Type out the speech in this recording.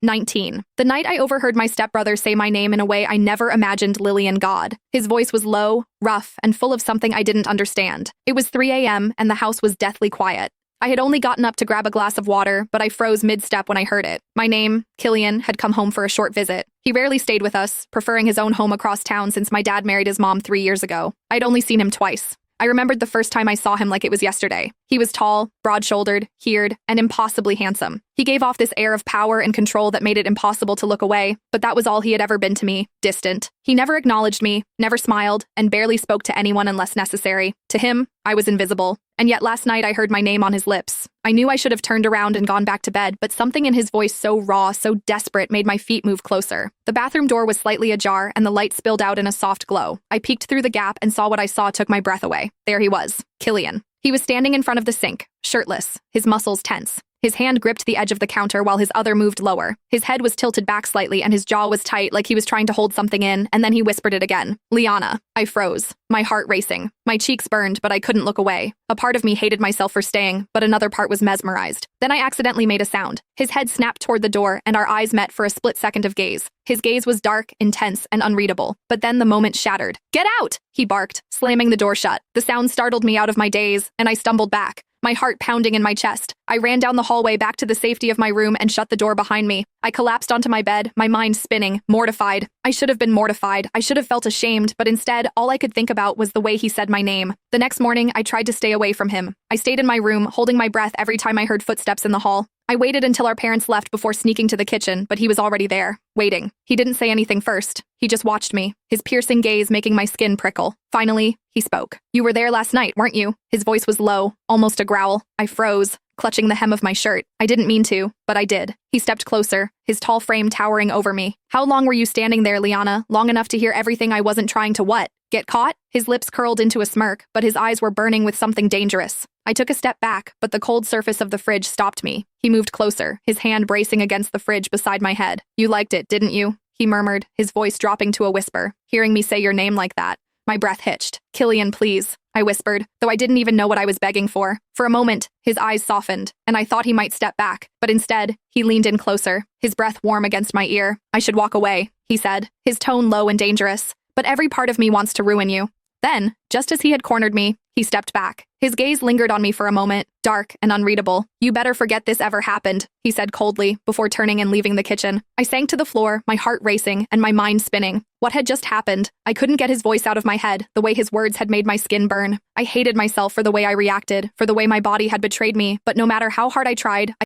19. The night I overheard my stepbrother say my name in a way I never imagined Lillian God. His voice was low, rough, and full of something I didn't understand. It was 3 a.m., and the house was deathly quiet. I had only gotten up to grab a glass of water, but I froze mid-step when I heard it. My name, Killian, had come home for a short visit. He rarely stayed with us, preferring his own home across town since my dad married his mom 3 years ago. I'd only seen him twice. I remembered the first time I saw him like it was yesterday. He was tall, broad-shouldered, haired, and impossibly handsome. He gave off this air of power and control that made it impossible to look away, but that was all he had ever been to me, distant. He never acknowledged me, never smiled, and barely spoke to anyone unless necessary. To him, I was invisible. And yet last night I heard my name on his lips. I knew I should have turned around and gone back to bed, but something in his voice so raw, so desperate, made my feet move closer. The bathroom door was slightly ajar, and the light spilled out in a soft glow. I peeked through the gap and saw what I saw took my breath away. There he was, Killian. He was standing in front of the sink, shirtless, his muscles tense. His hand gripped the edge of the counter while his other moved lower. His head was tilted back slightly and his jaw was tight like he was trying to hold something in, and then he whispered it again. Liana. I froze, my heart racing. My cheeks burned, but I couldn't look away. A part of me hated myself for staying, but another part was mesmerized. Then I accidentally made a sound. His head snapped toward the door and our eyes met for a split second of gaze. His gaze was dark, intense, and unreadable. But then the moment shattered. Get out! He barked, slamming the door shut. The sound startled me out of my daze, and I stumbled back, my heart pounding in my chest. I ran down the hallway back to the safety of my room and shut the door behind me. I collapsed onto my bed, my mind spinning, mortified. I should have been mortified. I should have felt ashamed, but instead, all I could think about was the way he said my name. The next morning, I tried to stay away from him. I stayed in my room, holding my breath every time I heard footsteps in the hall. I waited until our parents left before sneaking to the kitchen, but he was already there, waiting. He didn't say anything first. He just watched me, his piercing gaze making my skin prickle. Finally, he spoke. You were there last night, weren't you? His voice was low, almost a growl. I froze, clutching the hem of my shirt. I didn't mean to, but I did. He stepped closer, his tall frame towering over me. How long were you standing there, Liana? Long enough to hear everything I wasn't trying to what? Get caught? His lips curled into a smirk, but his eyes were burning with something dangerous. I took a step back, but the cold surface of the fridge stopped me. He moved closer, his hand bracing against the fridge beside my head. You liked it, didn't you? He murmured, his voice dropping to a whisper. Hearing me say your name like that, my breath hitched. Killian, please, I whispered, though I didn't even know what I was begging for. For a moment, his eyes softened, and I thought he might step back, but instead, he leaned in closer, his breath warm against my ear. I should walk away, he said, his tone low and dangerous. But every part of me wants to ruin you. Then, just as he had cornered me, he stepped back. His gaze lingered on me for a moment, dark and unreadable. You better forget this ever happened, he said coldly, before turning and leaving the kitchen. I sank to the floor, my heart racing and my mind spinning. What had just happened? I couldn't get his voice out of my head, the way his words had made my skin burn. I hated myself for the way I reacted, for the way my body had betrayed me, but no matter how hard I tried,